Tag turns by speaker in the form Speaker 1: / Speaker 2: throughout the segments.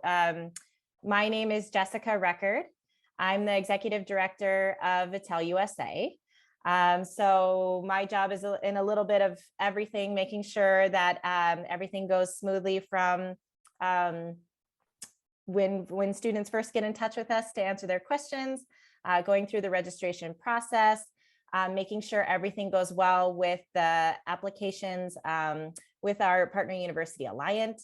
Speaker 1: My name is Jessica Record. I'm the executive director of Vatel USA. So my job is in a little bit of everything, making sure that everything goes smoothly from when students first get in touch with us to answer their questions, going through the registration process, making sure everything goes well with the applications with our partner university Alliant,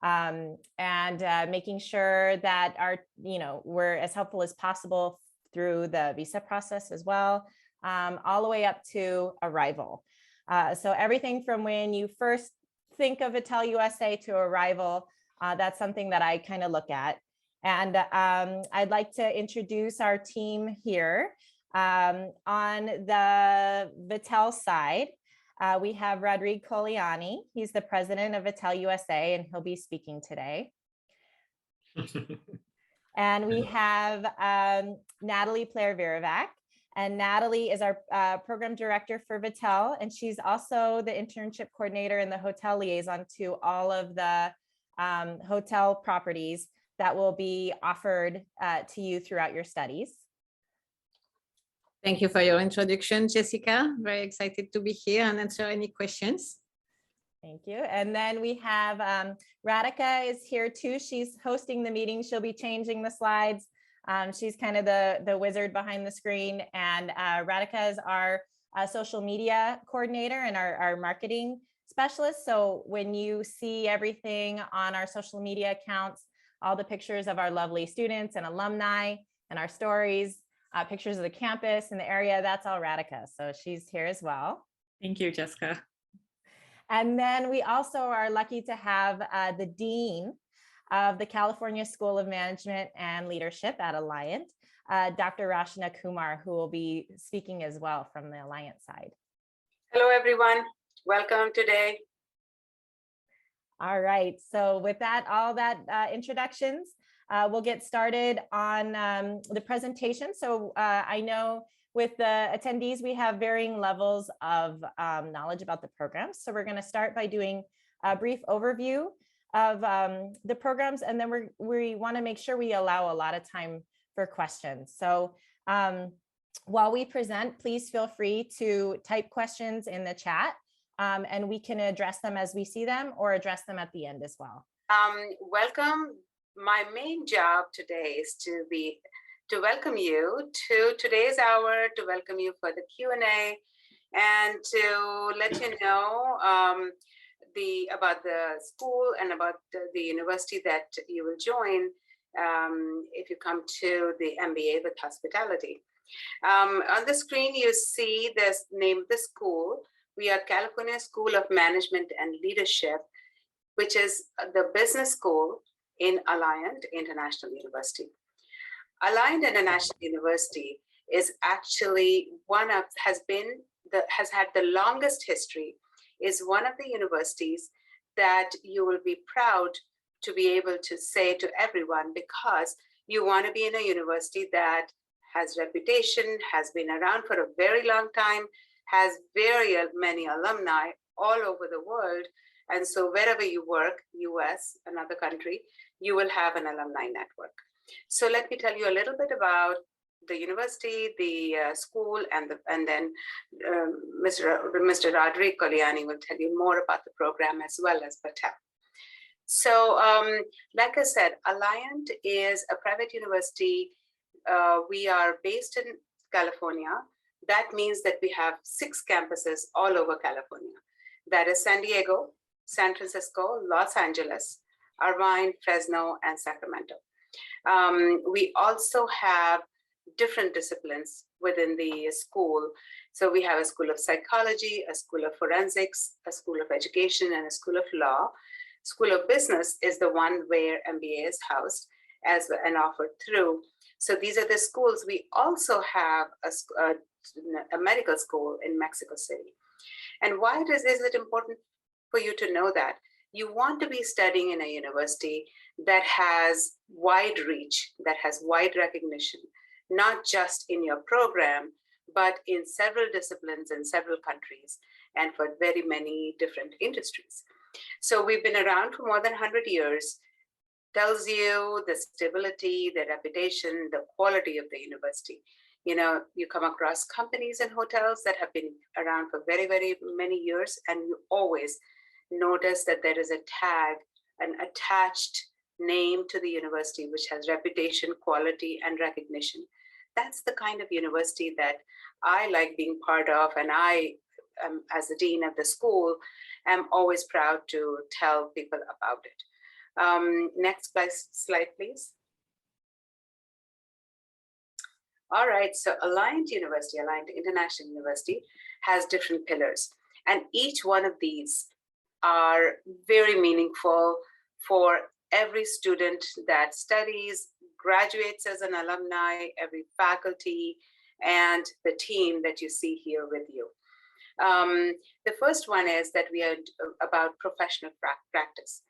Speaker 1: and making sure that we're as helpful as possible through the visa process as well, all the way up to arrival. So everything from when you first think of Vatel USA to arrival, that's something that I kind of look at. And I'd like to introduce our team here. On the Vatel side, we have Rodrigo Coliani. He's the president of Vatel USA, and he'll be speaking today. And we have Natalie Player-Viravac. And Natalie is our program director for Vatel, and she's also the internship coordinator and the hotel liaison to all of the hotel properties that will be offered to you throughout your studies.
Speaker 2: Thank you for your introduction, Jessica. Very excited to be here and answer any questions.
Speaker 1: Thank you. And then we have Radhika is here too. She's hosting the meeting. She'll be changing the slides. She's kind of the wizard behind the screen. And Radhika is our social media coordinator and our marketing specialist. So when you see everything on our social media accounts, all the pictures of our lovely students and alumni and our stories, pictures of the campus and the area, that's all Radhika. So she's here as well.
Speaker 3: Thank you, Jessica.
Speaker 1: And then we also are lucky to have the Dean of the California School of Management and Leadership at Alliant, Dr. Rashna Kumar, who will be speaking as well from the Alliant side.
Speaker 4: Hello, everyone. Welcome today.
Speaker 1: All right. So with that, all that introductions, we'll get started on the presentation. So I know with the attendees, we have varying levels of knowledge about the programs. So we're going to start by doing a brief overview of the programs, and then we want to make sure we allow a lot of time for questions. So while we present, please feel free to type questions in the chat, and we can address them as we see them or address them at the end as well.
Speaker 4: Welcome. My main job today is to welcome you to today's hour, to welcome you for the Q&A, and to let you know about the school and about the university that you will join if you come to the MBA with hospitality. On the screen, you see this name of the school. We are California School of Management and Leadership, which is the business school in Alliant International University. Alliant International University is actually has had the longest history, is one of the universities that you will be proud to be able to say to everyone, because you want to be in a university that has reputation, has been around for a very long time, has very many alumni all over the world. And so wherever you work, US, another country, you will have an alumni network. So let me tell you a little bit about the university, the school, and then Mr. Rodrigo Coliani will tell you more about the program as well as Vatel. So like I said, Alliant is a private university. We are based in California. That means that we have 6 campuses all over California. That is San Diego, San Francisco, Los Angeles, Irvine, Fresno, and Sacramento. We also have different disciplines within the school. So we have a school of psychology, a school of forensics, a school of education, and a school of law. School of business is the one where MBA is housed and offered through. So these are the schools. We also have a medical school in Mexico City. And why is it important for you to know that? You want to be studying in a university that has wide reach, that has wide recognition, not just in your program, but in several disciplines in several countries and for very many different industries. So we've been around for more than 100 years. tells you the stability, the reputation, the quality of the university. You know, you come across companies and hotels that have been around for very, very many years, and you always notice that there is a tag, an attached name to the university, which has reputation, quality, and recognition. That's the kind of university that I like being part of, and I, as the dean of the school, am always proud to tell people about it. Next slide, please. All right, so Alliant University, Alliant International University, has different pillars, and each one of these are very meaningful for every student that studies, graduates as an alumni, every faculty, and the team that you see here with you. The first one is that we are about professional practice.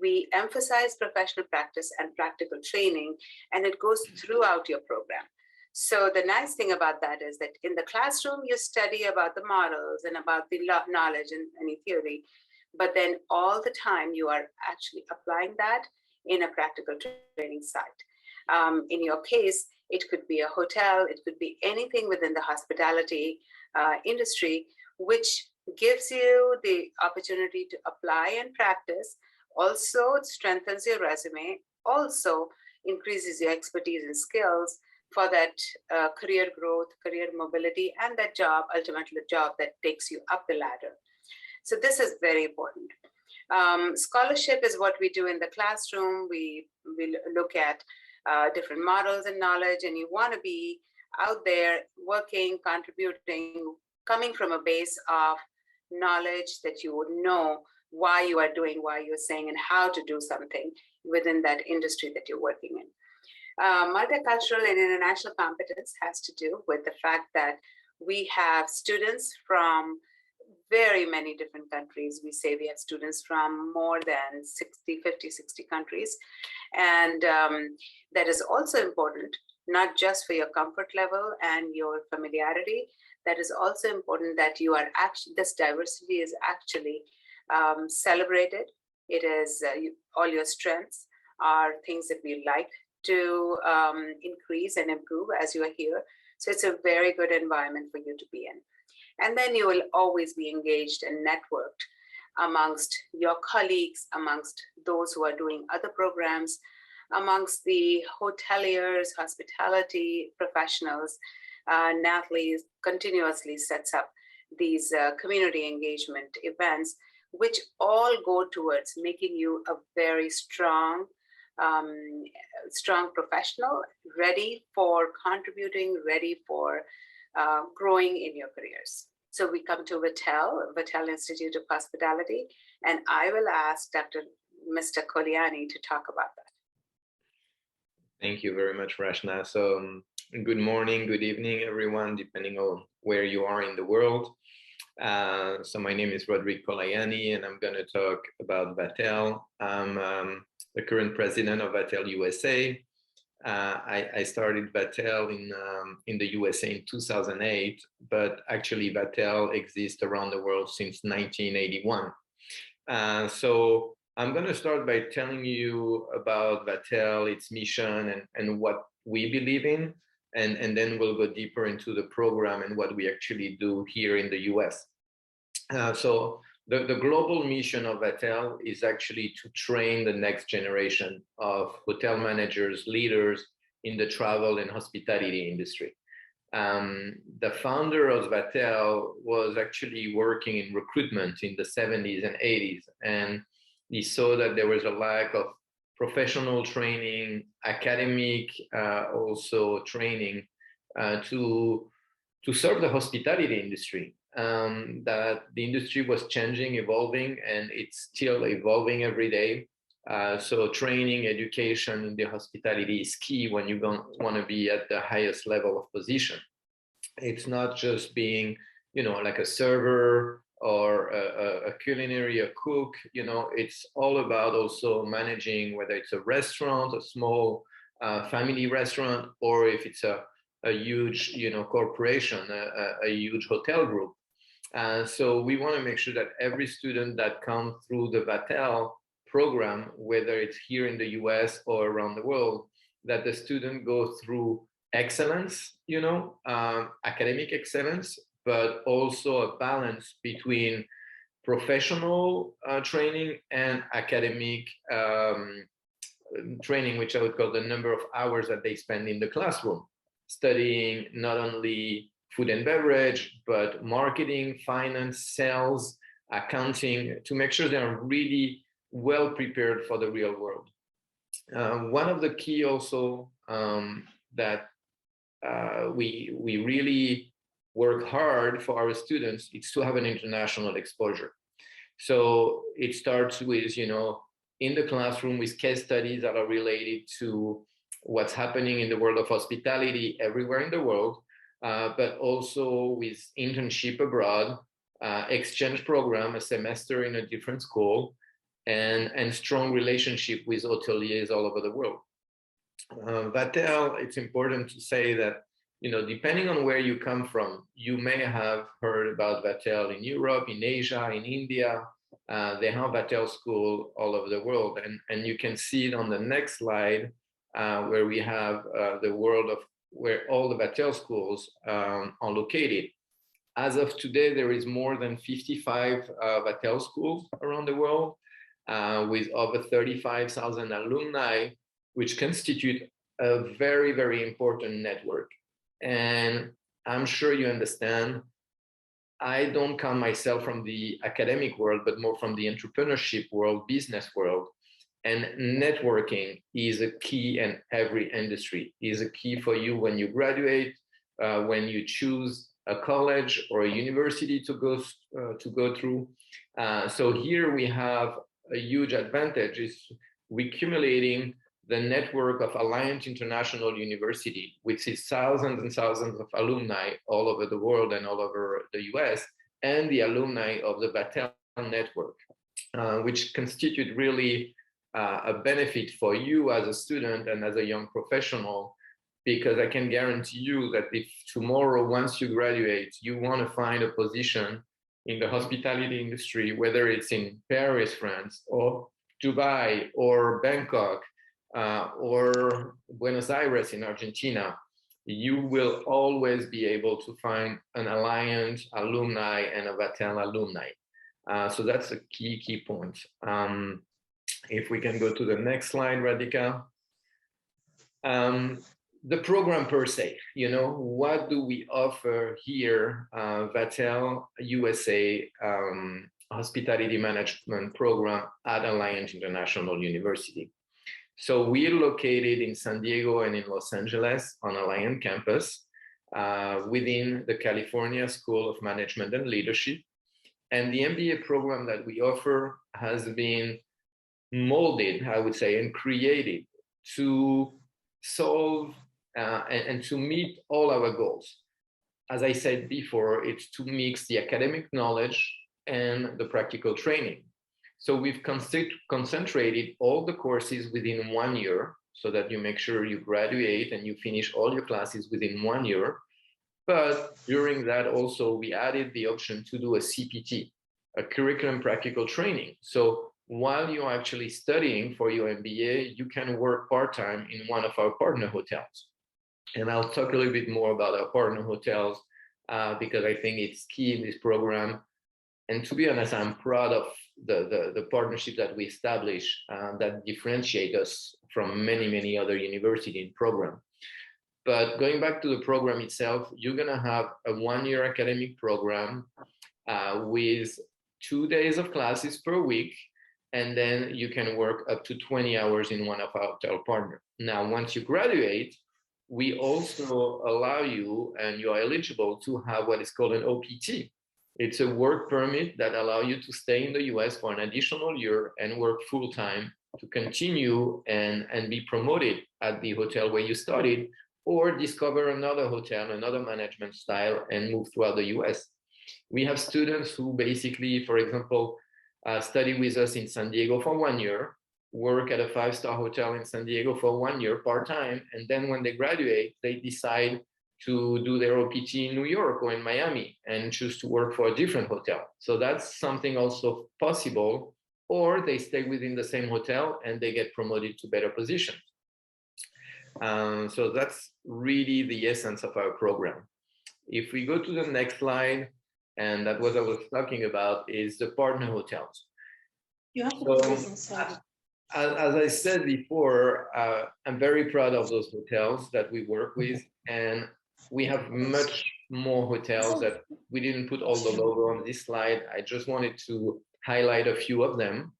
Speaker 4: We emphasize professional practice and practical training, and it goes throughout your program. So the nice thing about that is that in the classroom, you study about the models and about the knowledge and any theory, but then all the time you are actually applying that in a practical training site. In your case, it could be a hotel, it could be anything within the hospitality industry, which gives you the opportunity to apply and practice. Also, it strengthens your resume, also increases your expertise and skills for that career growth, career mobility, and that job, ultimately the job that takes you up the ladder. So this is very important. Scholarship is what we do in the classroom. We look at different models and knowledge, and you want to be out there working, contributing, coming from a base of knowledge that you would know why you are doing, why you're saying, and how to do something within that industry that you're working in. Multicultural and international competence has to do with the fact that we have students from very many different countries. We say we have students from more than 50, 60 countries. And that is also important, not just for your comfort level and your familiarity. That is also important that you are actually, this diversity is actually celebrated. It is all your strengths are things that we like to increase and improve as you are here. So it's a very good environment for you to be in. And then you will always be engaged and networked amongst your colleagues, amongst those who are doing other programs, amongst the hoteliers, hospitality professionals. Natalie continuously sets up these community engagement events, which all go towards making you a very strong professional, ready for contributing, ready for growing in your careers. So we come to Vatel Institute of Hospitality, and I will ask Mr. Koliani to talk about that.
Speaker 3: Thank you very much, Rashna. So good morning, good evening, everyone, depending on where you are in the world. So my name is Rodrigo Koliani, and I'm going to talk about Vatel. I'm the current president of Vatel USA. I started Vatel in the USA in 2008, but actually Vatel exists around the world since 1981. So I'm going to start by telling you about Vatel, its mission, and what we believe in, and then we'll go deeper into the program and what we actually do here in the US. So the global mission of Vatel is actually to train the next generation of hotel managers, leaders in the travel and hospitality industry. The founder of Vatel was actually working in recruitment in the 70s and 80s, and he saw that there was a lack of professional training, academic also training to serve the hospitality industry. That the industry was changing, evolving, and it's still evolving every day. So training, education in the hospitality is key when you want to be at the highest level of position. It's not just being, like a server or a culinary, a cook, it's all about also managing, whether it's a restaurant, a small family restaurant, or if it's a huge, corporation, a huge hotel group. So we want to make sure that every student that comes through the Vatel program, whether it's here in the US or around the world, that the student goes through excellence, academic excellence, but also a balance between professional training and academic training, which I would call the number of hours that they spend in the classroom, studying not only food and beverage, but marketing, finance, sales, accounting, to make sure they are really well prepared for the real world. One of the key also that we really work hard for our students is to have an international exposure. So it starts with, in the classroom with case studies that are related to what's happening in the world of hospitality everywhere in the world, but also with internship abroad, exchange program, a semester in a different school, and strong relationship with hoteliers all over the world. Vatel, it's important to say that, depending on where you come from, you may have heard about Vatel in Europe, in Asia, in India. They have Vatel school all over the world. And you can see it on the next slide, where we have the world of where all the Vatel schools are located. As of today, there is more than 55 Vatel schools around the world, with over 35,000 alumni, which constitute a very, very important network. And I'm sure you understand, I don't come myself from the academic world, but more from the entrepreneurship world, business world. And networking is a key in every industry. It is a key for you when you graduate, when you choose a college or a university to go through. So here we have a huge advantage is accumulating the network of Alliant International University, which is thousands and thousands of alumni all over the world and all over the US, and the alumni of the Vatel network, which constitute really a benefit for you as a student and as a young professional, because I can guarantee you that if tomorrow, once you graduate, you want to find a position in the hospitality industry, whether it's in Paris, France, or Dubai, or Bangkok, or Buenos Aires in Argentina, you will always be able to find an Alliant alumni and a Vatel alumni. So that's a key point. If we can go to the next slide, Radhika. The program per se, what do we offer here? Vatel USA Hospitality Management Program at Alliant International University. So we're located in San Diego and in Los Angeles on Alliant campus within the California School of Management and Leadership. And the MBA program that we offer has been molded, I would say, and created to solve and to meet all our goals. As I said before, it's to mix the academic knowledge and the practical training. So we've concentrated all the courses within 1 year so that you make sure you graduate and you finish all your classes within 1 year. But during that also, we added the option to do a CPT, a curriculum practical training. So while you're actually studying for your MBA, you can work part-time in one of our partner hotels. And I'll talk a little bit more about our partner hotels because I think it's key in this program. And to be honest, I'm proud of the partnership that we establish that differentiate us from many other university and program. But going back to the program itself, you're gonna have a 1 year academic program with 2 days of classes per week. And then you can work up to 20 hours in one of our hotel partners. Now, once you graduate, we also allow you, and you are eligible to have what is called an OPT. It's a work permit that allows you to stay in the US for an additional year and work full-time to continue and be promoted at the hotel where you studied, or discover another hotel, another management style, and move throughout the US. We have students who basically, for example, study with us in San Diego for 1 year, work at a 5-star hotel in San Diego for 1 year part-time, and then when they graduate, they decide to do their OPT in New York or in Miami and choose to work for a different hotel. So that's something also possible or they stay within the same hotel and they get promoted to better positions. So that's really the essence of our program. If we go to the next slide, and that what I was talking about is the partner hotels.
Speaker 2: You have to
Speaker 3: So,
Speaker 2: put this inside.
Speaker 3: as I said before, I'm very proud of those hotels that we work with, and we have much more hotels that we didn't put all the logo on this slide. I just wanted to highlight a few of them.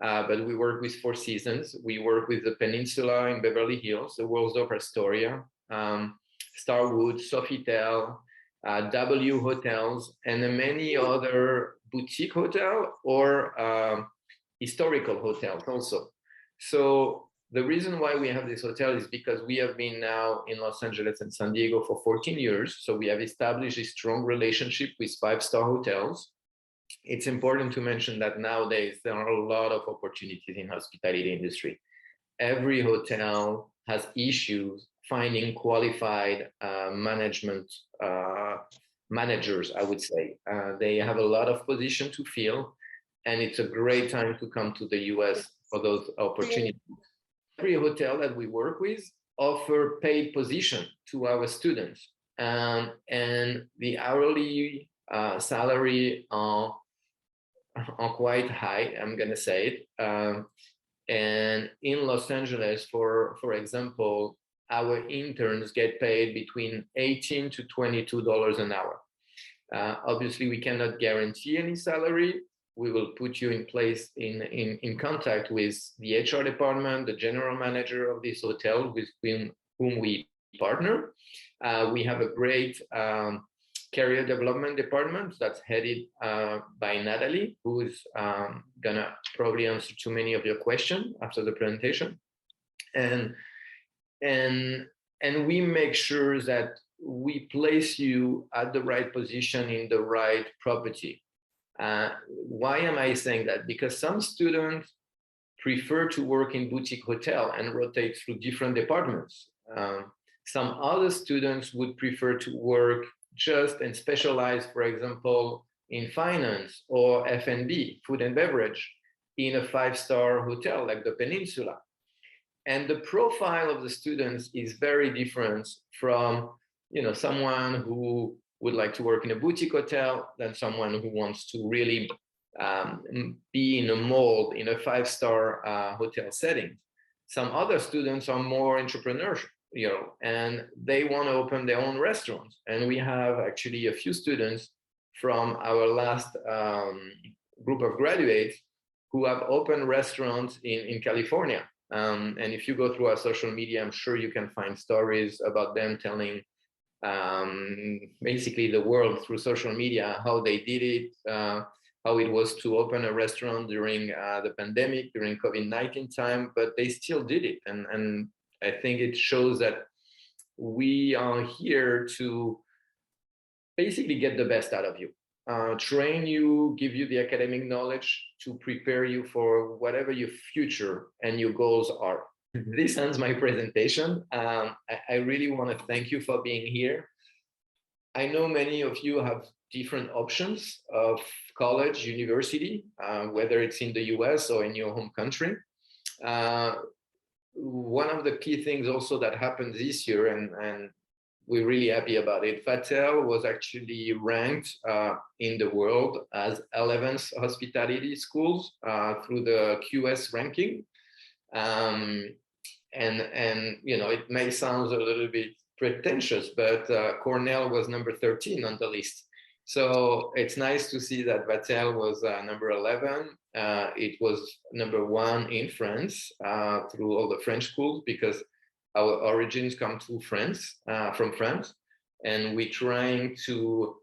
Speaker 3: But we work with Four Seasons. We work with the Peninsula in Beverly Hills, the Waldorf Astoria, Starwood, Sofitel, W Hotels, and many other boutique hotel or historical hotels also. So the reason why we have this hotel is because we have been now in Los Angeles and San Diego for 14 years. So we have established a strong relationship with 5-star hotels. It's important to mention that nowadays there are a lot of opportunities in hospitality industry. Every hotel has issues finding qualified managers, I would say. They have a lot of position to fill, and it's a great time to come to the US for those opportunities. Every hotel that we work with offer paid position to our students, and the hourly salary are quite high, I'm gonna say it. And in Los Angeles, for example, our interns get paid between $18 to $22 an hour. Obviously, we cannot guarantee any salary. We will put you in place in contact with the HR department, the general manager of this hotel with whom we partner. We have a great career development department that's headed by Natalie, who's gonna probably answer to many of your questions after the presentation. And we make sure that we place you at the right position in the right property. Why am I saying that? Because some students prefer to work in boutique hotel and rotate through different departments. Some other students would prefer to work just and specialize, for example, in finance or F&B, food and beverage, in a 5-star hotel like the Peninsula. And the profile of the students is very different from, someone who would like to work in a boutique hotel than someone who wants to really be in a mold in a 5-star hotel setting. Some other students are more entrepreneurial, and they want to open their own restaurants. And we have actually a few students from our last group of graduates who have opened restaurants in California. And if you go through our social media, I'm sure you can find stories about them telling basically the world through social media how they did it, how it was to open a restaurant during the pandemic, during COVID-19 time, but they still did it. And I think it shows that we are here to basically get the best out of you, train you, give you the academic knowledge to prepare you for whatever your future and your goals are. This ends my presentation. I really want to thank you for being here. I know many of you have different options of college, university, whether it's in the US or in your home country. One of the key things also that happened this year, and we're really happy about it, Vatel was actually ranked in the world as 11th hospitality schools through the QS ranking. And it may sound a little bit pretentious, but Cornell was number 13 on the list. So it's nice to see that Vatel was number 11. It was number 1 in France through all the French schools, because our origins come to France, from France, and we're trying to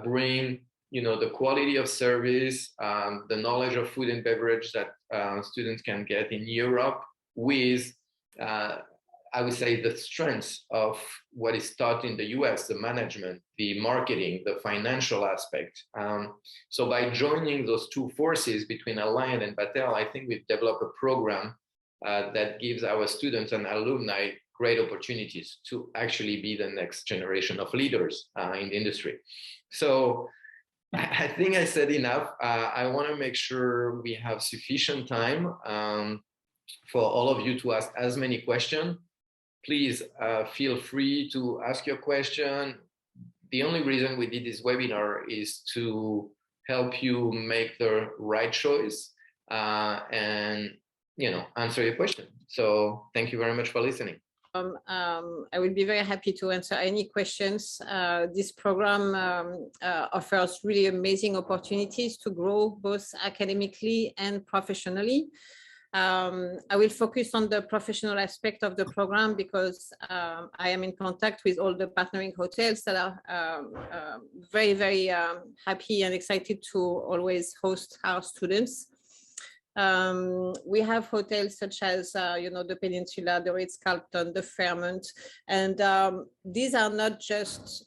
Speaker 3: bring, the quality of service, the knowledge of food and beverage that students can get in Europe with, I would say, the strengths of what is taught in the US, the management, the marketing, the financial aspect. So by joining those two forces between Alliant and Vatel, I think we've developed a program that gives our students and alumni great opportunities to actually be the next generation of leaders in the industry. So I think I said enough. I want to make sure we have sufficient time for all of you to ask as many questions. Please feel free to ask your question. The only reason we did this webinar is to help you make the right choice and answer your question. So thank you very much for listening.
Speaker 2: I will be very happy to answer any questions. This program offers really amazing opportunities to grow both academically and professionally. I will focus on the professional aspect of the program because I am in contact with all the partnering hotels that are very, very happy and excited to always host our students. We have hotels such as, the Peninsula, the Ritz-Carlton, the Fairmont, and these are not just,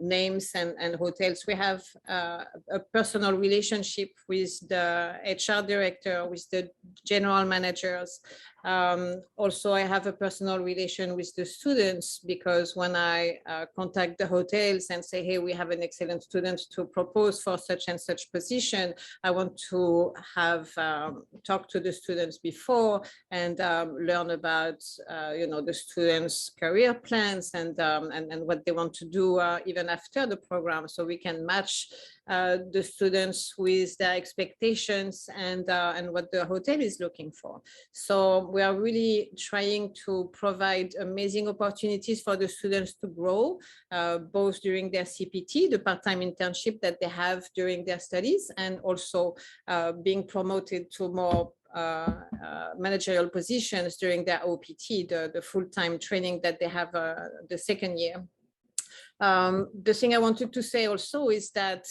Speaker 2: names and hotels. We have a personal relationship with the HR director, with the general managers. Also, I have a personal relation with the students because when I contact the hotels and say, hey, we have an excellent student to propose for such and such position, I want to have talked to the students before and learn about, the students' career plans and what they want to do even after the program, so we can match the students with their expectations and what the hotel is looking for. So we are really trying to provide amazing opportunities for the students to grow, both during their CPT, the part-time internship that they have during their studies, and also being promoted to more managerial positions during their OPT, the full-time training that they have the second year. The thing I wanted to say also is that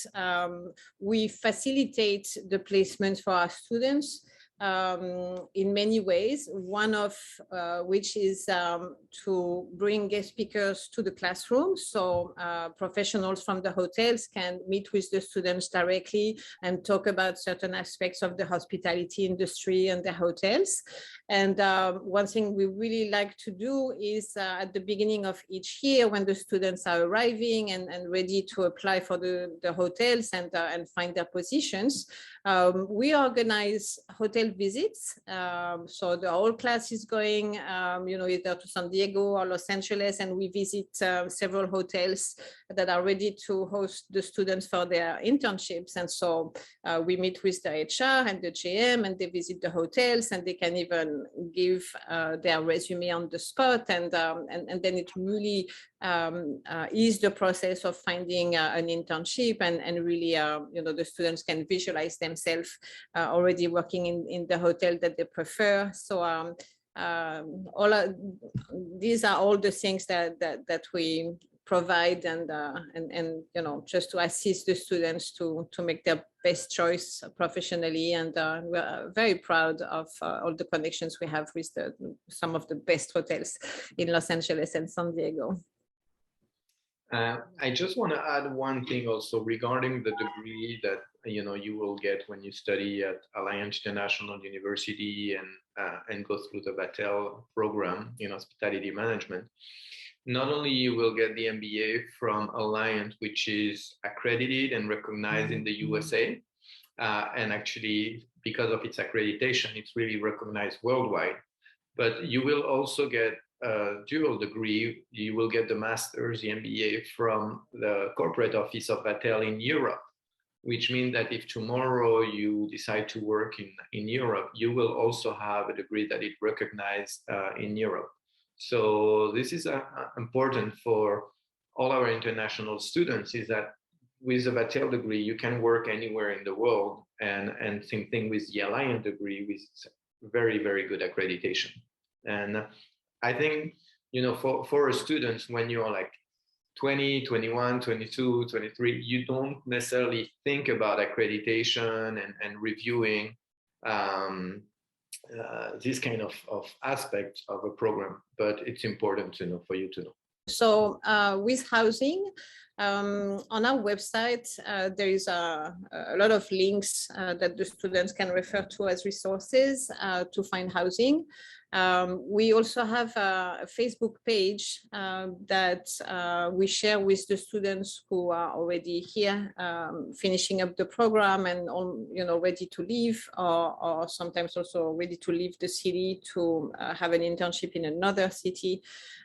Speaker 2: we facilitate the placement for our students in many ways, one of which is to bring guest speakers to the classroom. So professionals from the hotels can meet with the students directly and talk about certain aspects of the hospitality industry and the hotels. And one thing we really like to do is at the beginning of each year, when the students are arriving and ready to apply for the hotels and find their positions, we organize hotel visits. So the whole class is going, either to San Diego or Los Angeles, and we visit several hotels that are ready to host the students for their internships. And so we meet with the HR and the GM, and they visit the hotels, and they can even give their resume on the spot, and then it really is the process of finding an internship, and really, the students can visualize themselves already working in the hotel that they prefer. So these are all the things that we provide, and just to assist the students to make their best choice professionally. And we're very proud of all the connections we have with some of the best hotels in Los Angeles and San Diego.
Speaker 3: I just want to add one thing also regarding the degree that you will get when you study at Alliant International University and go through the Vatel program in hospitality management. Not only you will get the MBA from Alliant, which is accredited and recognized in the USA, and actually because of its accreditation, it's really recognized worldwide. But you will also get a dual degree. You will get the master's, the MBA from the corporate office of Vatel in Europe, which means that if tomorrow you decide to work in Europe, you will also have a degree that is recognized in Europe. So this is important for all our international students, is that with the Vatel degree, you can work anywhere in the world, and same thing with the Alliant degree with very, very good accreditation. And I think, for students, when you're like 20, 21, 22, 23, you don't necessarily think about accreditation and reviewing this kind of aspect of a program, but it's important to know, for you to know.
Speaker 2: So with housing, on our website, there is a lot of links that the students can refer to as resources to find housing. We also have a Facebook page that we share with the students who are already here, finishing up the program and ready to leave, or sometimes also ready to leave the city to have an internship in another city,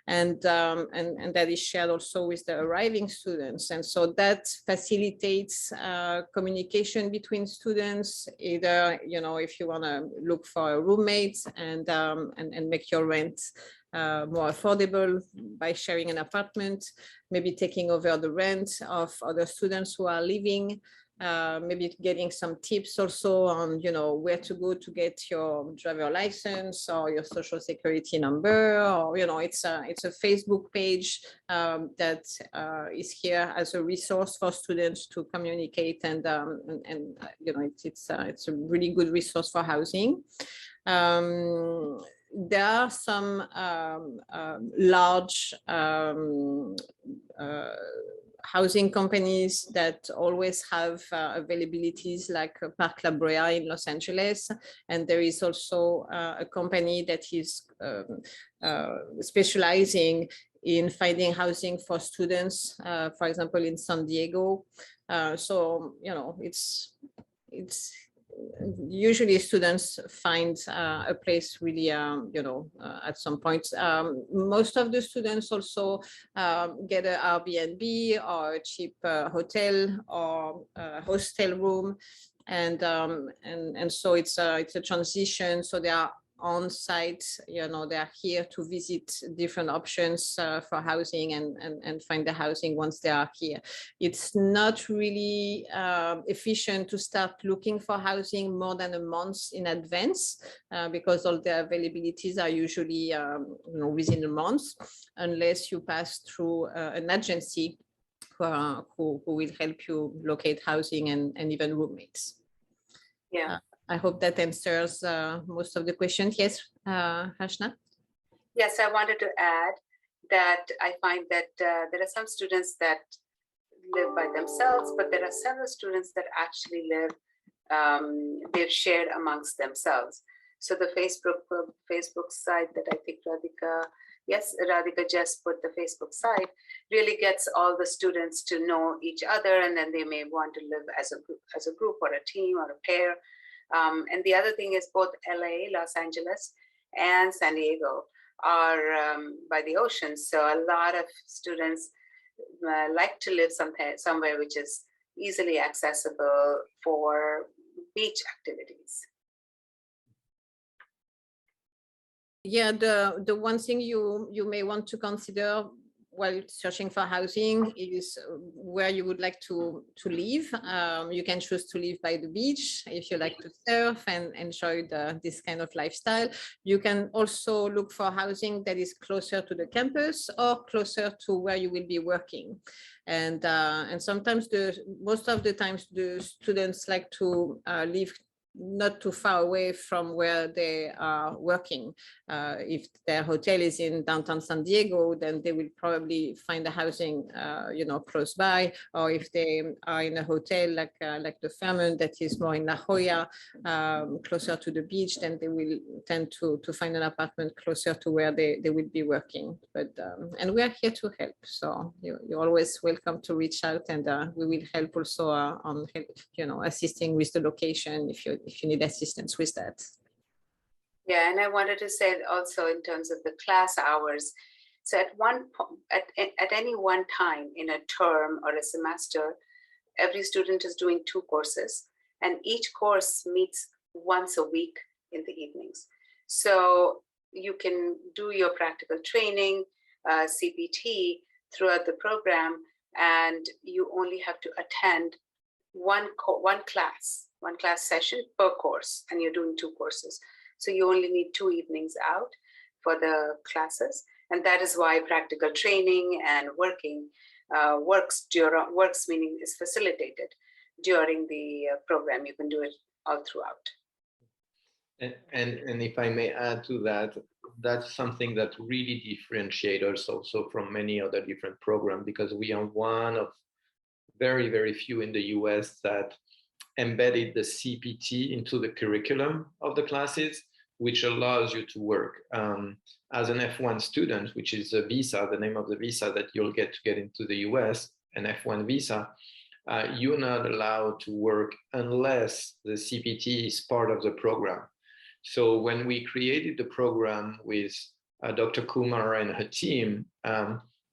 Speaker 2: and that is shared also with the arriving students. And so that facilitates communication between students, either if you want to look for a roommate and make your rent more affordable by sharing an apartment, maybe taking over the rent of other students who are leaving, maybe getting some tips also on where to go to get your driver license or your social security number, or it's a Facebook page that is here as a resource for students to communicate, and it's a really good resource for housing. There are some large housing companies that always have availabilities, like Park La Brea in Los Angeles. And there is also a company that is specializing in finding housing for students, for example, in San Diego. So, it's usually students find a place really, at some point. Most of the students also get an Airbnb or a cheap hotel or hostel room, and so it's a transition. So they are on site, they are here to visit different options for housing and find the housing once they are here. It's not really efficient to start looking for housing more than a month in advance, because all the availabilities are usually within a month, unless you pass through an agency who will help you locate housing and even roommates.
Speaker 4: Yeah.
Speaker 2: I hope that answers most of the questions. Yes, Rashna?
Speaker 4: Yes, I wanted to add that I find that there are some students that live by themselves, but there are several students that actually live, they've shared amongst themselves. So the Facebook site that I think Radhika just put, the Facebook site, really gets all the students to know each other, and then they may want to live as a group or a team or a pair. And the other thing is both LA, Los Angeles, and San Diego are by the ocean. So a lot of students like to live somewhere which is easily accessible for beach activities.
Speaker 2: Yeah, the one thing you may want to consider while searching for housing is where you would like to live. You can choose to live by the beach if you like to surf and enjoy this kind of lifestyle. You can also look for housing that is closer to the campus or closer to where you will be working. And sometimes most of the times the students like to live not too far away from where they are working. If their hotel is in downtown San Diego, then they will probably find a housing, close by. Or if they are in a hotel like the Fairmont that is more in La Jolla, closer to the beach, then they will tend to find an apartment closer to where they will be working. But and we are here to help, so you're always welcome to reach out, and we will help also on assisting with the location if you need assistance with that.
Speaker 4: Yeah, and I wanted to say also in terms of the class hours. So at any one time in a term or a semester, every student is doing 2 courses, and each course meets once a week in the evenings. So you can do your practical training, CPT, throughout the program, and you only have to attend one class session per course, and you're doing 2 courses. So you only need 2 evenings out for the classes. And that is why practical training and works meaning is facilitated during the program. You can do it all throughout.
Speaker 3: And if I may add to that, that's something that really differentiates us also from many other different programs, because we are one of very, very few in the US that embedded the CPT into the curriculum of the classes. which allows you to work. As an F1 student, which is a visa, the name of the visa that you'll get to get into the US, an F1 visa, you're not allowed to work unless the CPT is part of the program. So when we created the program with Dr. Kumar and her team,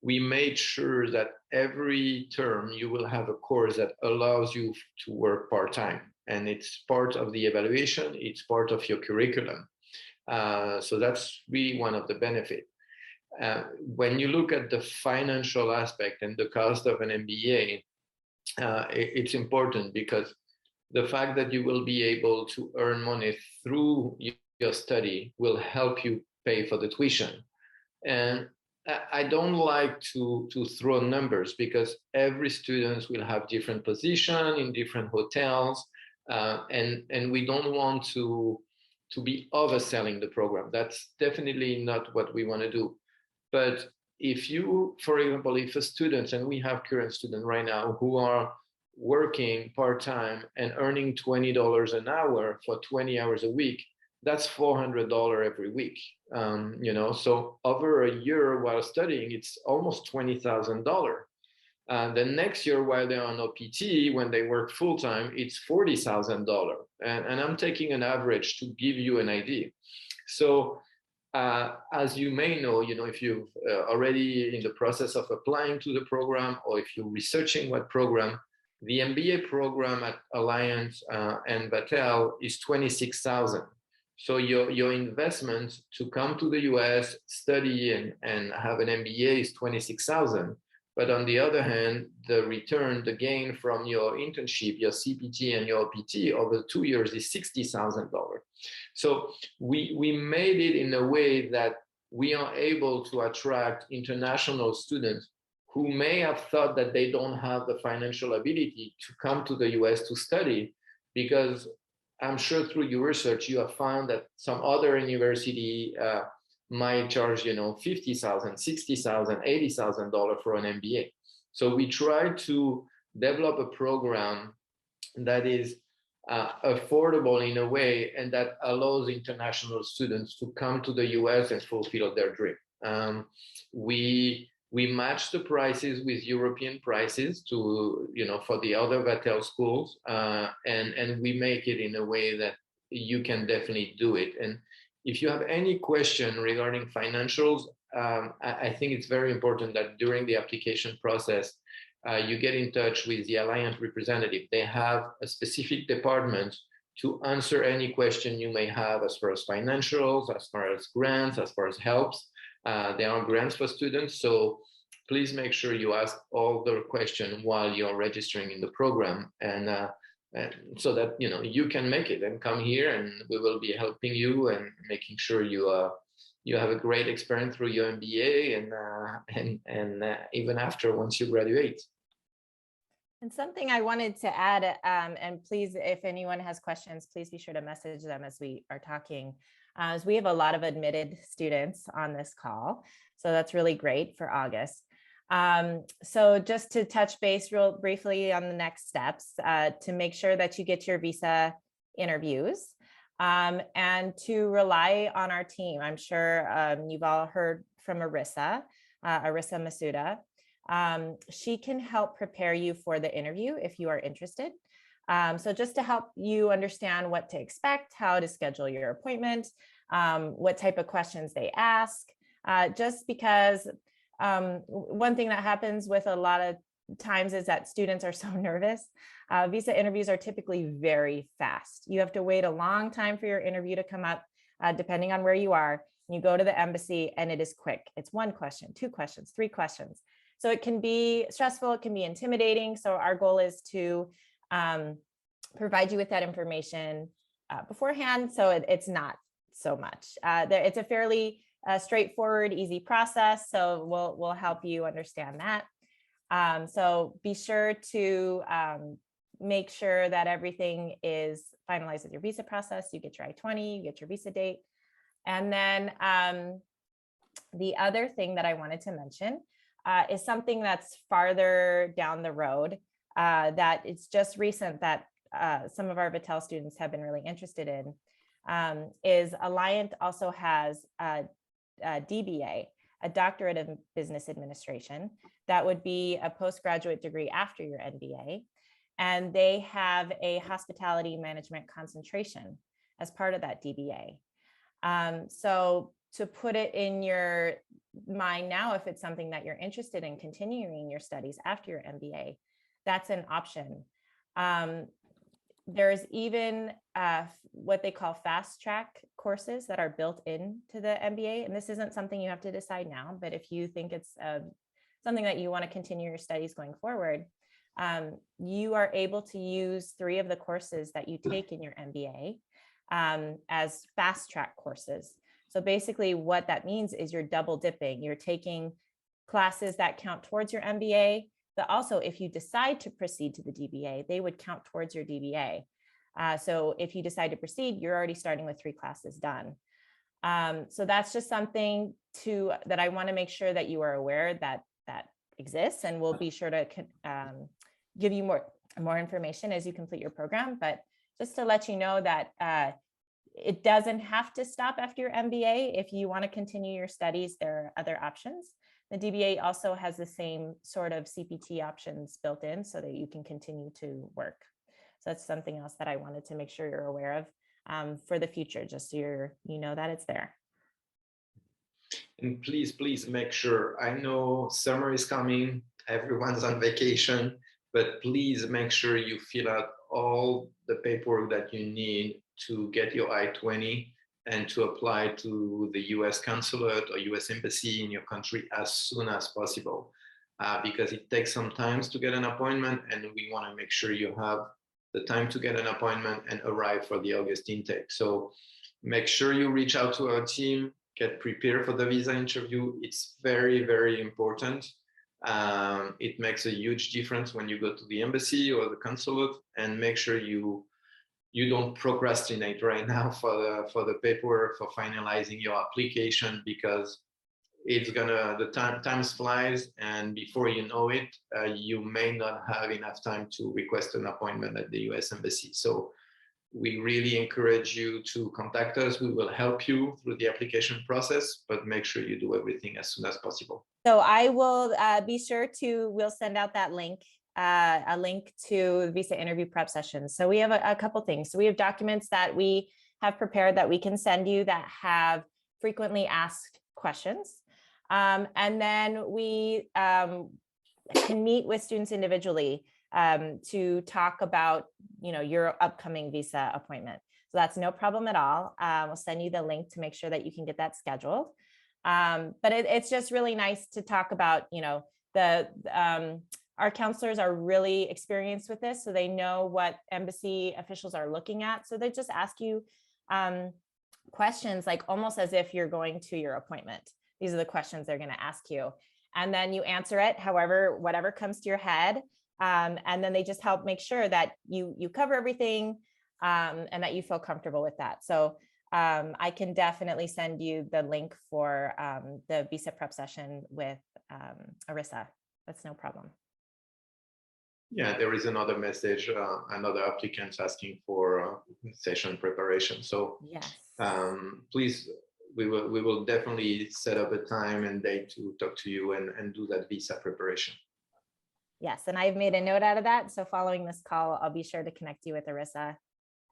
Speaker 3: we made sure that every term you will have a course that allows you to work part-time. And it's part of the evaluation, it's part of your curriculum. So that's really one of the benefits. When you look at the financial aspect and the cost of an MBA, it's important because the fact that you will be able to earn money through your study will help you pay for the tuition. And I don't like to throw numbers because every student will have different position in different hotels, and we don't want to be overselling the program. That's definitely not what we want to do. But if you, for example, if a student, and we have current students right now who are working part-time and earning $20 an hour for 20 hours a week, that's $400 every week. You know, so over a year while studying, it's almost $20,000. The next year, while they're on OPT, when they work full-time, it's $40,000. And I'm taking an average to give you an idea. So as you may know, if you've already in the process of applying to the program, or if you're researching what program, the MBA program at Alliant and Vatel is $26,000. So your investment to come to the US, study and have an MBA is $26,000. But on the other hand, the return, the gain from your internship, your CPT and your OPT over 2 years is $60,000. So we made it in a way that we are able to attract international students who may have thought that they don't have the financial ability to come to the US to study, because I'm sure through your research, you have found that some other university might charge, $50,000, $60,000, $80,000 for an MBA. So we try to develop a program that is affordable in a way, and that allows international students to come to the US and fulfill their dream. We match the prices with European prices to, for the other Vatel schools, and we make it in a way that you can definitely do it. And if you have any question regarding financials, I think it's very important that during the application process, you get in touch with the Alliant representative. They have a specific department to answer any question you may have as far as financials, as far as grants, as far as helps. There are grants for students, so please make sure you ask all the questions while you're registering in the program, and so that you can make it and come here, and we will be helping you and making sure you have a great experience through your MBA and even after, once you graduate.
Speaker 1: And something I wanted to add, and please, if anyone has questions, please be sure to message them as we are talking. As we have a lot of admitted students on this call, so that's really great for August. So just to touch base real briefly on the next steps, to make sure that you get your visa interviews, and to rely on our team. I'm sure you've all heard from Arissa Masuda. She can help prepare you for the interview if you are interested. So just to help you understand what to expect, how to schedule your appointment, what type of questions they ask, just because one thing that happens with a lot of times is that students are so nervous. Visa interviews are typically very fast. You have to wait a long time for your interview to come up, depending on where you are. You go to the embassy and it is quick. It's 1 question, 2 questions, 3 questions. So it can be stressful, it can be intimidating. So our goal is to provide you with that information beforehand, so it's not so much. It's a fairly straightforward, easy process. So we'll help you understand that. So be sure to make sure that everything is finalized with your visa process. You get your I-20, you get your visa date. And then the other thing that I wanted to mention is something that's farther down the road, that it's just recent that some of our Vatel students have been really interested in. is Alliant also has a DBA, a Doctorate of Business Administration. That would be a postgraduate degree after your MBA. And they have a hospitality management concentration as part of that DBA. So to put it in your mind now, if it's something that you're interested in continuing your studies after your MBA, that's an option. There's even what they call fast track courses that are built into the MBA. And this isn't something you have to decide now, but if you think it's something that you want to continue your studies going forward, you are able to use 3 of the courses that you take in your MBA as fast track courses. So basically what that means is you're double dipping. You're taking classes that count towards your MBA, but also if you decide to proceed to the DBA, they would count towards your DBA. So if you decide to proceed, you're already starting with 3 classes done. So that's just something that I want to make sure that you are aware that exists, and we'll be sure to give you more information as you complete your program. But just to let you know that it doesn't have to stop after your MBA. If you want to continue your studies, there are other options. The DBA also has the same sort of CPT options built in so that you can continue to work. So that's something else that I wanted to make sure you're aware of for the future, just so you know that it's there.
Speaker 3: And please make sure, I know summer is coming, everyone's on vacation, but please make sure you fill out all the paperwork that you need to get your I-20 and to apply to the US consulate or US embassy in your country as soon as possible, because it takes some time to get an appointment, and we want to make sure you have the time to get an appointment and arrive for the August intake. So make sure you reach out to our team, get prepared for the visa interview. It's very, very important. It makes a huge difference when you go to the embassy or the consulate, and make sure you don't procrastinate right now for the paperwork, for finalizing your application, because it's the time flies, and before you know it, you may not have enough time to request an appointment at the US embassy. So we really encourage you to contact us. We will help you through the application process, but make sure you do everything as soon as possible.
Speaker 1: So I will be sure we'll send out that link, a link to visa interview prep sessions. So we have a couple things. So we have documents that we have prepared that we can send you that have frequently asked questions. And then we can meet with students individually to talk about, your upcoming visa appointment. So that's no problem at all. We'll send you the link to make sure that you can get that scheduled. But it's just really nice to talk about, our counselors are really experienced with this, so they know what embassy officials are looking at. So they just ask you questions like almost as if you're going to your appointment. These are the questions they're going to ask you. And then you answer it whatever comes to your head. And then they just help make sure that you cover everything and that you feel comfortable with that. So I can definitely send you the link for the visa prep session with Arissa. That's no problem.
Speaker 3: Yeah, there is another message, another applicant asking for session preparation. So
Speaker 1: yes,
Speaker 3: please, we will definitely set up a time and date to talk to you and do that visa preparation.
Speaker 1: Yes, and I've made a note out of that. So following this call, I'll be sure to connect you with Arissa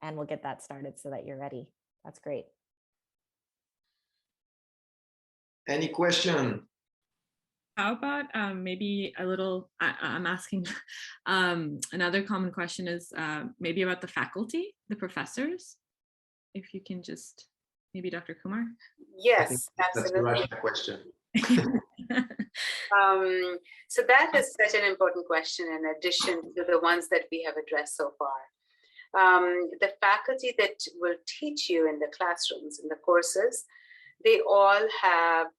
Speaker 1: and we'll get that started so that you're ready. That's great.
Speaker 3: Any question?
Speaker 5: How about maybe a little, I'm asking another common question is maybe about the faculty, the professors, if you can just, maybe Dr. Kumar?
Speaker 4: Yes,
Speaker 3: that's
Speaker 4: absolutely.
Speaker 3: That's a question.
Speaker 4: So that is such an important question in addition to the ones that we have addressed so far. The faculty that will teach you in the classrooms, in the courses, they all have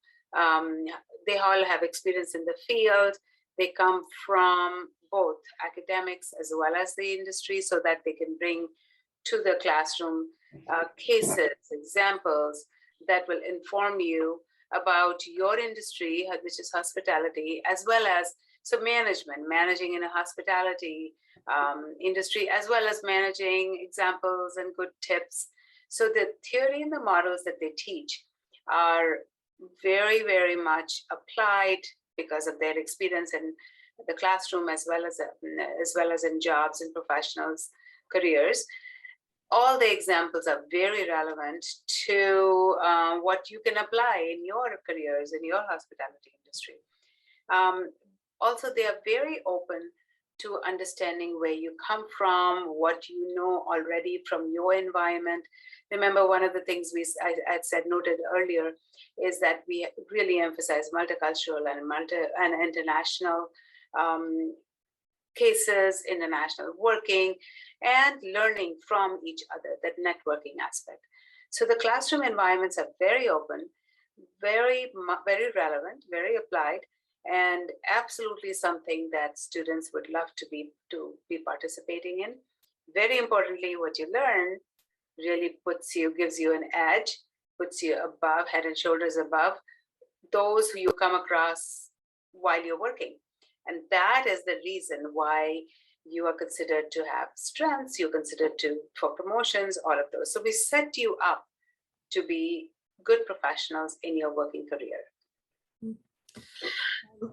Speaker 4: experience in the field. They come from both academics as well as the industry, so that they can bring to the classroom cases, examples that will inform you about your industry, which is hospitality, as well as managing in a hospitality industry, as well as managing examples and good tips So the theory and the models that they teach are very, very much applied because of their experience in the classroom, as well as in jobs and professionals' careers. All the examples are very relevant to what you can apply in your careers, in your hospitality industry. Also, they are very open to understanding where you come from, what you know already from your environment. Remember, one of the things I noted earlier is that we really emphasize multicultural and international cases, international working, and learning from each other, that networking aspect. So the classroom environments are very open, very relevant, very applied, and absolutely something that students would love to be participating in. Very importantly, what you learn really gives you an edge, puts you above, head and shoulders above those who you come across while you're working. And that is the reason why you are considered to have strengths, you're considered for promotions, all of those. So we set you up to be good professionals in your working career.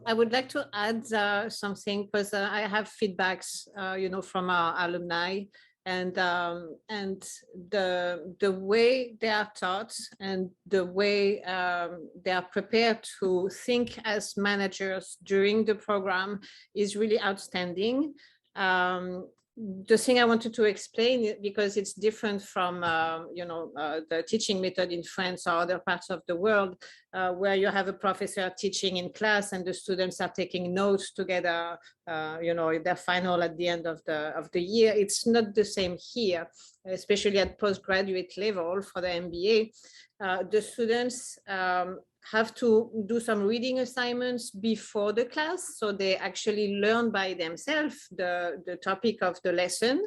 Speaker 2: I would like to add something, because I have feedbacks, from our alumni, and the way they are taught and the way they are prepared to think as managers during the program is really outstanding. The thing I wanted to explain, because it's different from the teaching method in France or other parts of the world, where you have a professor teaching in class and the students are taking notes together, their final at the end of the year. It's not the same here, especially at postgraduate level for the MBA. The students have to do some reading assignments before the class, so they actually learn by themselves the topic of the lesson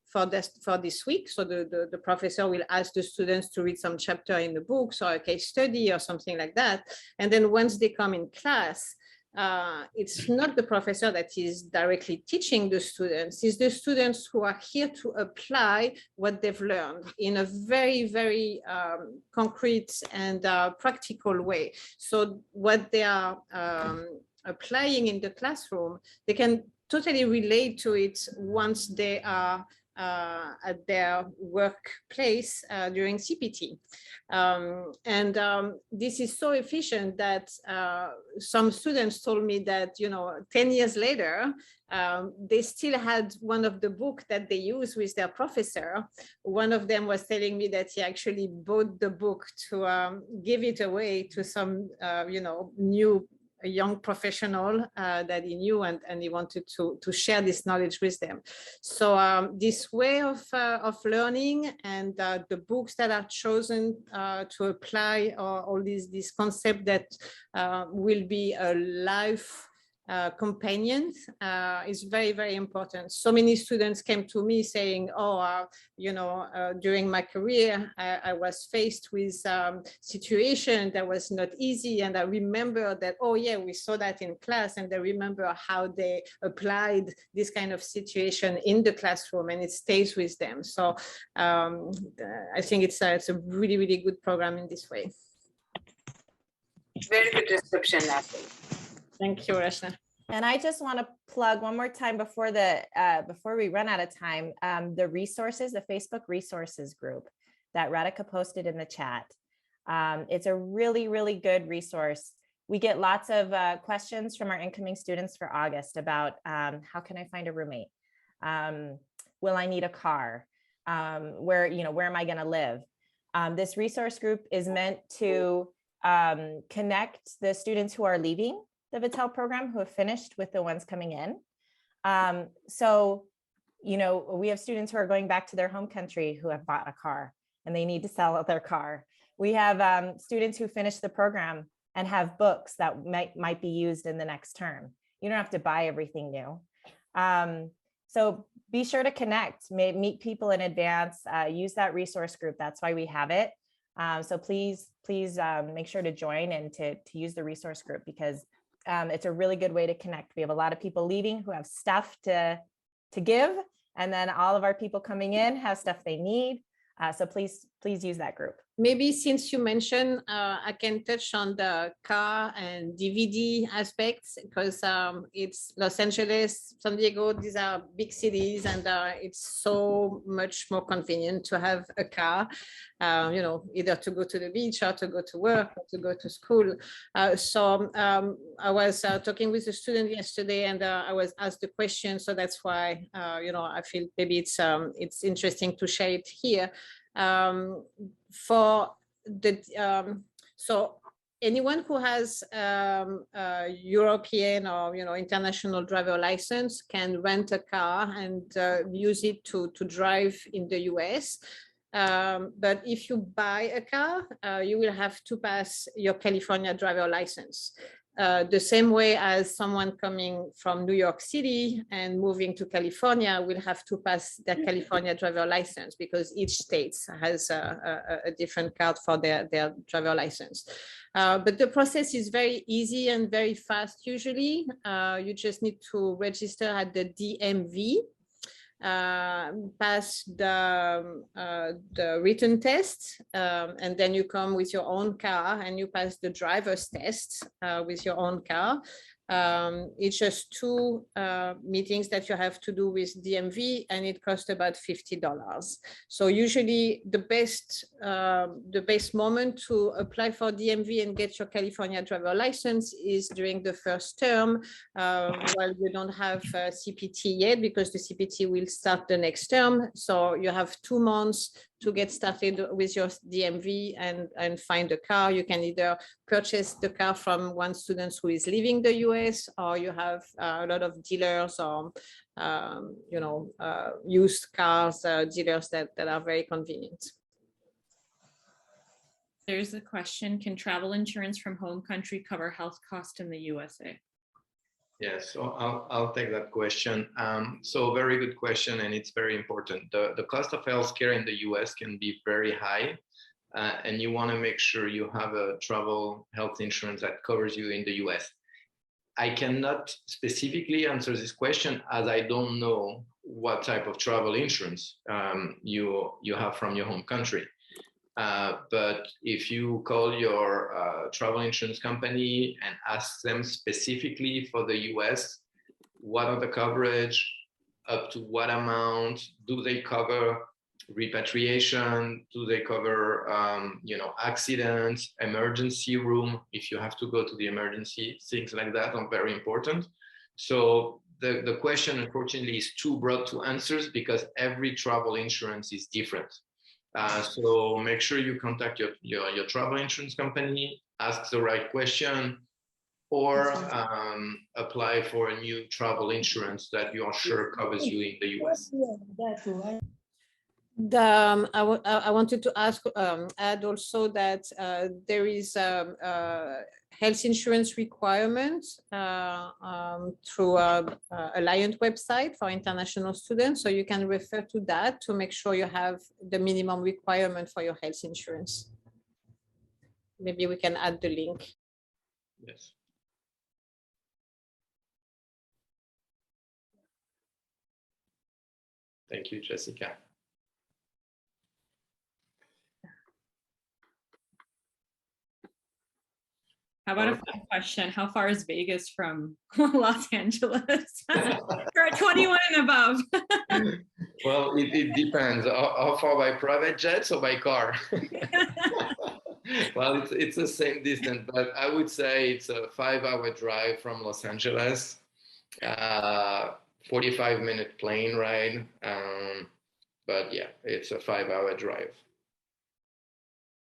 Speaker 2: for this week. So the professor will ask the students to read some chapter in the books or a case study or something like that. And then once they come in class, it's not the professor that is directly teaching the students, it's the students who are here to apply what they've learned in a very, very concrete and practical way. So what they are applying in the classroom, they can totally relate to it once they are at their workplace during CPT. This is so efficient that some students told me that, 10 years later, they still had one of the books that they use with their professor. One of them was telling me that he actually bought the book to give it away to some, a young professional that he knew, and he wanted to share this knowledge with them. So this way of learning and the books that are chosen to apply all these concepts that will be a life companion is very, very important. So many students came to me saying, during my career, I was faced with situation that was not easy. And I remember that, we saw that in class, and I remember how they applied this kind of situation in the classroom, and it stays with them. So I think it's a really, really good program in this way.
Speaker 4: Very good description, Natalie.
Speaker 2: Thank you, Rashna.
Speaker 1: And I just want to plug one more time before we run out of time, the resources, the Facebook resources group that Radhika posted in the chat. It's a really, really good resource. We get lots of questions from our incoming students for August about how can I find a roommate? Will I need a car? Where am I going to live? This resource group is meant to connect the students who are leaving the Vatel program, who have finished, with the ones coming in. So, we have students who are going back to their home country who have bought a car and they need to sell their car. We have students who finish the program and have books that might be used in the next term. You don't have to buy everything new. So be sure to connect, meet people in advance, use that resource group. That's why we have it. So please make sure to join and to use the resource group, because it's a really good way to connect. We have a lot of people leaving who have stuff to give, and then all of our people coming in have stuff they need. So please use that group.
Speaker 2: Maybe since you mentioned, I can touch on the car and DVD aspects, because it's Los Angeles, San Diego, these are big cities, and it's so much more convenient to have a car, you know, either to go to the beach or to go to work or to go to school. So I was talking with a student yesterday, and I was asked the question. So that's why, you know, I feel maybe it's interesting to share it here. For the so anyone who has European or, you know, international driver license can rent a car and use it to drive in the US. But if you buy a car, you will have to pass your California driver license. The same way as someone coming from New York City and moving to California will have to pass their California driver license, because each state has a different card for their driver license. But the process is very easy and very fast usually. You just need to register at the DMV, pass the written test, and then you come with your own car and you pass the driver's test with your own car. It's just 2 meetings that you have to do with DMV, and it costs about $50. So usually the best moment to apply for DMV and get your California driver license is during the first term, while you don't have CPT yet, because the CPT will start the next term. So you have 2 months to get started with your DMV and find a car. You can either purchase the car from one student who is leaving the US, or you have a lot of dealers or you know, used cars dealers that are very convenient.
Speaker 5: There's a question: can travel insurance from home country cover health costs in the USA?
Speaker 3: Yes, so I'll take that question. So very good question, and it's very important. The cost of healthcare in the US can be very high, and you want to make sure you have a travel health insurance that covers you in the US. I cannot specifically answer this question, as I don't know what type of travel insurance you have from your home country. But if you call your travel insurance company and ask them specifically for the US, what are the coverage, up to what amount, do they cover repatriation, do they cover you know, accidents, emergency room, if you have to go to the emergency, things like that are very important. So the question, unfortunately, is too broad to answer, because every travel insurance is different. So make sure you contact your travel insurance company, ask the right question, or apply for a new travel insurance that you are sure covers you in the US.
Speaker 2: I wanted to add also that there is a health insurance requirement through Alliant website for international students. So you can refer to that to make sure you have the minimum requirement for your health insurance. Maybe we can add the link.
Speaker 3: Yes. Thank you, Jessica.
Speaker 5: How about a fun question? How far is Vegas from Los Angeles for 21 and above?
Speaker 3: Well, it depends. How far by private jets or by car? Well, it's the same distance, but I would say it's a 5-hour drive from Los Angeles, 45-minute plane ride. But yeah, it's a 5-hour drive.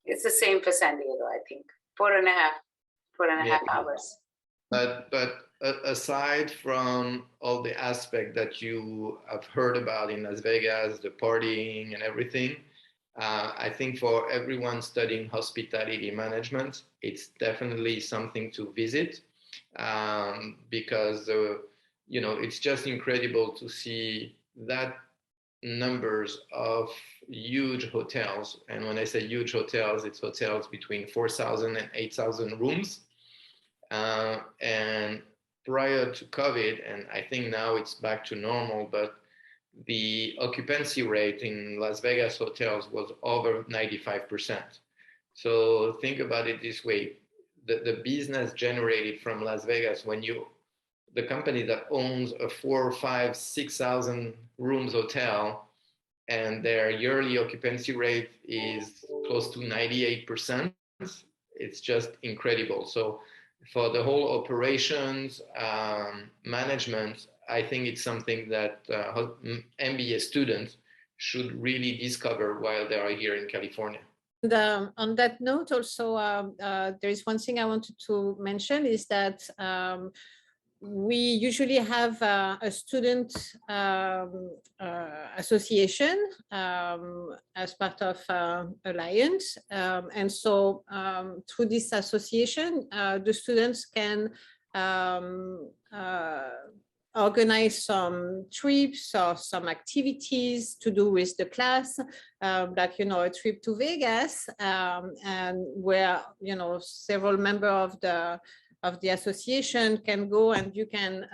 Speaker 4: It's the same for San Diego, I think. 4.5 hours.
Speaker 3: But aside from all the aspect that you have heard about in Las Vegas, the partying and everything, I think for everyone studying hospitality management, it's definitely something to visit, because you know, it's just incredible to see that numbers of huge hotels. And when I say huge hotels, it's hotels between 4,000 and 8,000 rooms. And prior to COVID, and I think now it's back to normal, but the occupancy rate in Las Vegas hotels was over 95%. So think about it this way. The business generated from Las Vegas, when the company that owns a 4,000, 5,000, 6,000 rooms hotel, and their yearly occupancy rate is close to 98%, it's just incredible. So for the whole operations management, I think it's something that MBA students should really discover while they are here in California.
Speaker 2: And on that note, also, there is one thing I wanted to mention is that we usually have a student association as part of Alliant. And so through this association, the students can organize some trips or some activities to do with the class, like, a trip to Vegas, and where, several members of the association can go, and you can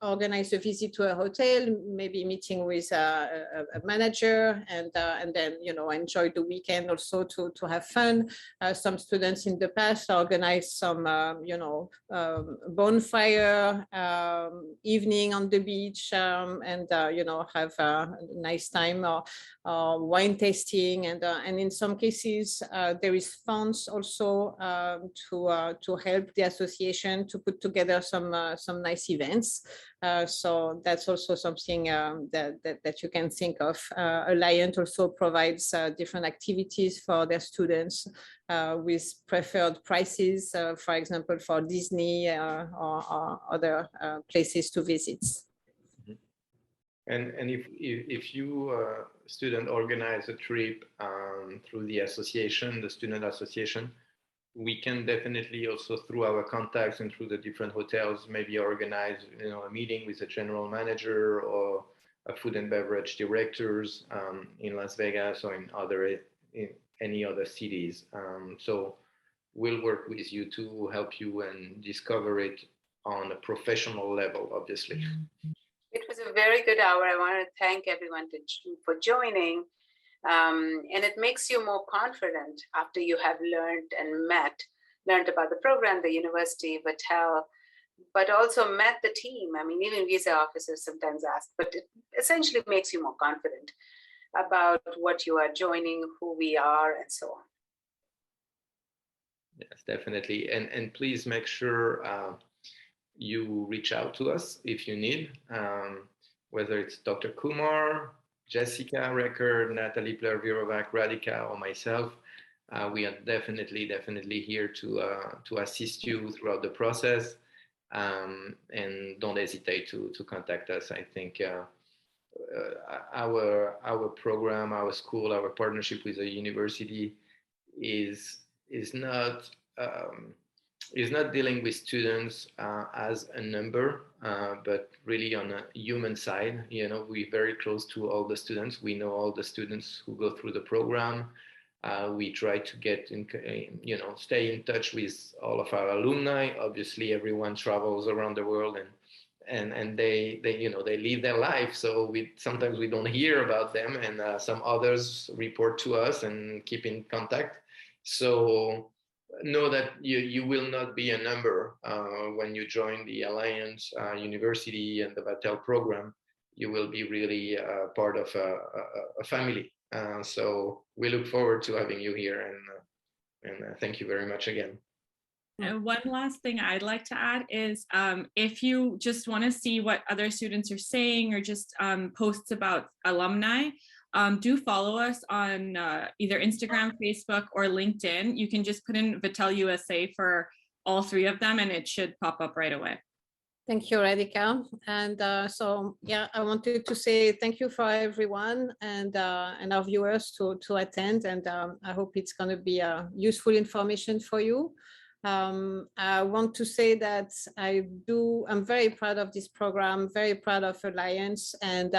Speaker 2: organize a visit to a hotel, maybe meeting with a manager, and then enjoy the weekend also to have fun. Some students in the past organized some bonfire evening on the beach, and have a nice time, or wine tasting, and in some cases there is funds also to help the association to put together some nice events. So that's also something that you can think of. Alliant also provides different activities for their students with preferred prices, for example, for Disney or other places to visit.
Speaker 3: And if you student organize a trip through the association, the student association, we can definitely also, through our contacts and through the different hotels, maybe organize a meeting with a general manager or a food and beverage directors in Las Vegas or in any other cities. So we'll work with you to help you and discover it on a professional level, obviously.
Speaker 4: It was a very good hour. I want to thank everyone for joining. And it makes you more confident after you have learned about the program, the university, Vatel, but also met the team. I mean, even visa officers sometimes ask, but it essentially makes you more confident about what you are joining, who we are, and so on.
Speaker 3: Yes, definitely. And please make sure you reach out to us if you need, whether it's Dr. Kumar, Jessica Record, Natalie Pleur-Virovac, Radhika, or myself. We are definitely here to assist you throughout the process, and don't hesitate to contact us. I think our program, our school, our partnership with the university is not dealing with students as a number, but really on a human side. We're very close to all the students. We know all the students who go through the program. We try to get stay in touch with all of our alumni. Obviously, everyone travels around the world, and they live their life. So sometimes we don't hear about them, and some others report to us and keep in contact. So know that you will not be a number when you join the Alliant University and the Vatel program. You will be really part of a family. So we look forward to having you here, and thank you very much again.
Speaker 5: And one last thing I'd like to add is if you just want to see what other students are saying, or just posts about alumni, do follow us on either Instagram, Facebook, or LinkedIn. You can just put in Vatel USA for all three of them, and it should pop up right away.
Speaker 2: Thank you, Radhika. And I wanted to say thank you for everyone and our viewers to attend. And I hope it's going to be useful information for you. I want to say that I'm very proud of this program, very proud of Alliance, and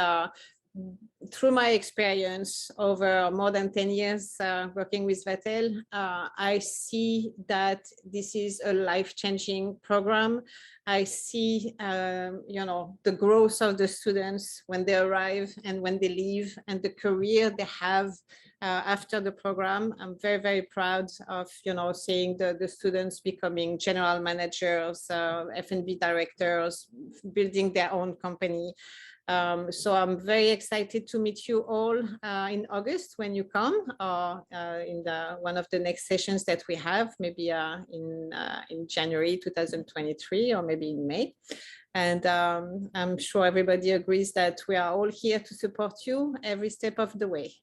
Speaker 2: through my experience over more than 10 years working with Vatel, I see that this is a life-changing program. I see, the growth of the students when they arrive and when they leave, and the career they have after the program. I'm very, very proud of, seeing the students becoming general managers, F&B directors, building their own company. So I'm very excited to meet you all in August when you come, or in one of the next sessions that we have, maybe in January 2023, or maybe in May. And I'm sure everybody agrees that we are all here to support you every step of the way.